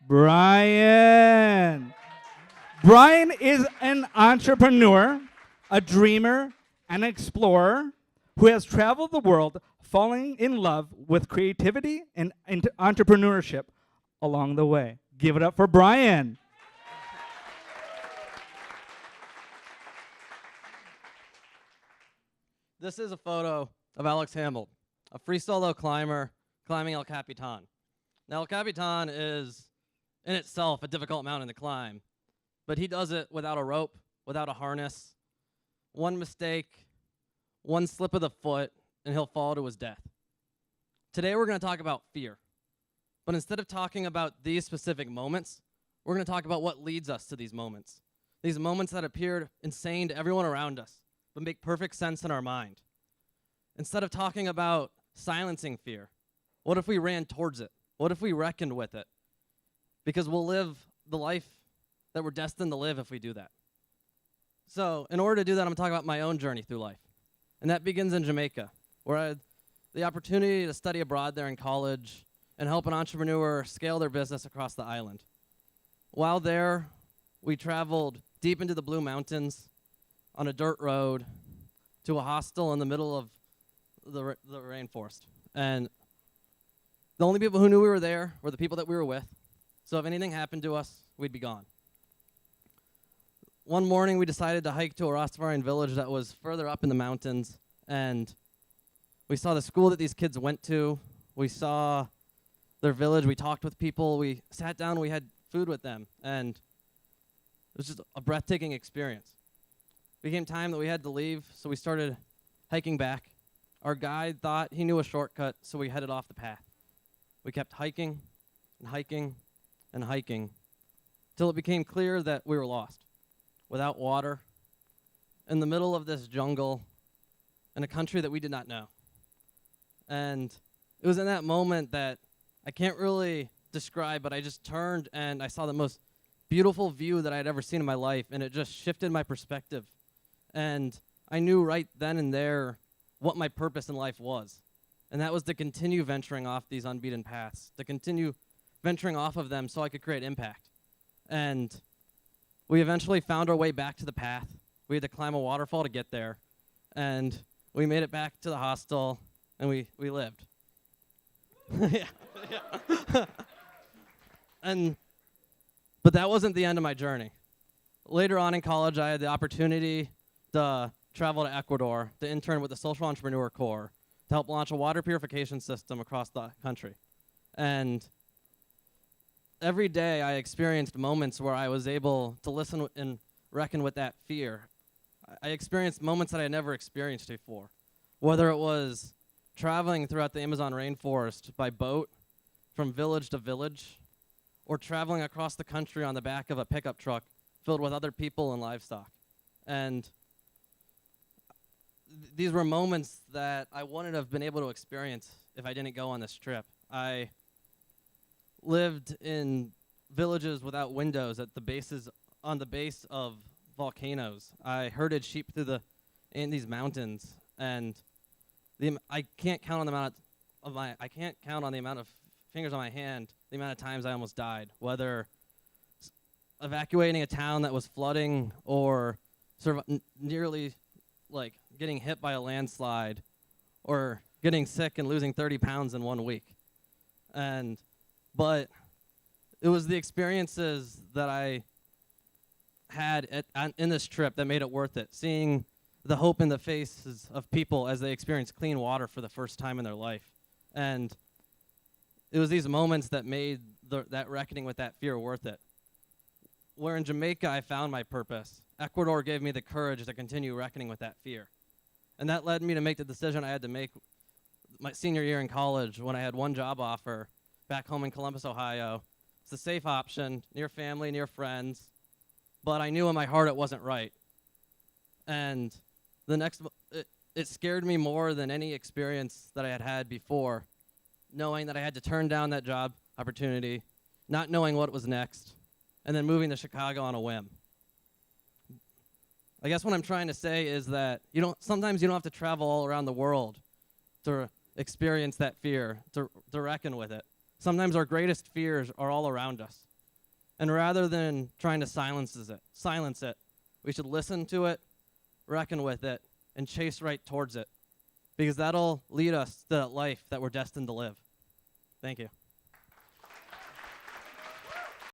Brian. Brian is an entrepreneur, a dreamer, an explorer who has traveled the world falling in love with creativity and entrepreneurship along the way. Give it up for Brian. This is a photo of Alex Hamill, a free solo climber climbing El Capitan. Now, El Capitan is in itself a difficult mountain to climb, but he does it without a rope, without a harness. One mistake, one slip of the foot, and he'll fall to his death. Today, we're going to talk about fear. But instead of talking about these specific moments, we're going to talk about what leads us to these moments. These moments that appeared insane to everyone around us, but make perfect sense in our mind. Instead of talking about silencing fear, what if we ran towards it? What if we reckoned with it? Because we'll live the life that we're destined to live if we do that. So in order to do that, I'm going to talk about my own journey through life. And that begins in Jamaica, where I had the opportunity to study abroad there in college and help an entrepreneur scale their business across the island. While there, we traveled deep into the Blue Mountains on a dirt road to a hostel in the middle of the rainforest. And the only people who knew we were there were the people that we were with. So if anything happened to us, we'd be gone. One morning, we decided to hike to a Rastafarian village that was further up in the mountains, and we saw the school that these kids went to. We saw their village. We talked with people. We sat down. We had food with them, and it was just a breathtaking experience. It became time that we had to leave, so we started hiking back. Our guide thought he knew a shortcut, so we headed off the path. We kept hiking and hiking and hiking till it became clear that we were lost, without water, in the middle of this jungle, in a country that we did not know. And it was in that moment that I can't really describe, but I just turned and I saw the most beautiful view that I had ever seen in my life, and it just shifted my perspective. And I knew right then and there what my purpose in life was. And that was to continue venturing off these unbeaten paths, to continue venturing off of them so I could create impact. And we eventually found our way back to the path. We had to climb a waterfall to get there. And we made it back to the hostel, and we lived. Yeah. But that wasn't the end of my journey. Later on in college, I had the opportunity to travel to Ecuador to intern with the Social Entrepreneur Corps to help launch a water purification system across the country. And every day I experienced moments where I was able to listen and reckon with that fear. I experienced moments that I had never experienced before, whether it was traveling throughout the Amazon rainforest by boat from village to village, or traveling across the country on the back of a pickup truck filled with other people and livestock. And these were moments that I wouldn't have been able to experience if I didn't go on this trip. I lived in villages without windows on the base of volcanoes. I herded sheep through the Andes Mountains, and I can't count on the amount of fingers on my hand the amount of times I almost died, whether evacuating a town that was flooding or nearly like getting hit by a landslide or getting sick and losing 30 pounds in 1 week. But it was the experiences that I had in this trip that made it worth it. Seeing the hope in the faces of people as they experience clean water for the first time in their life. And it was these moments that made that reckoning with that fear worth it. Where in Jamaica I found my purpose, Ecuador gave me the courage to continue reckoning with that fear. And that led me to make the decision I had to make my senior year in college when I had one job offer back home in Columbus, Ohio. It's a safe option, near family, near friends, but I knew in my heart it wasn't right. And it scared me more than any experience that I had had before, knowing that I had to turn down that job opportunity, not knowing what was next, and then moving to Chicago on a whim. I guess what I'm trying to say is that sometimes you don't have to travel all around the world to experience that fear, to reckon with it. Sometimes our greatest fears are all around us. And rather than trying to silence it, we should listen to it, reckon with it, and chase right towards it, because that'll lead us to that life that we're destined to live. Thank you.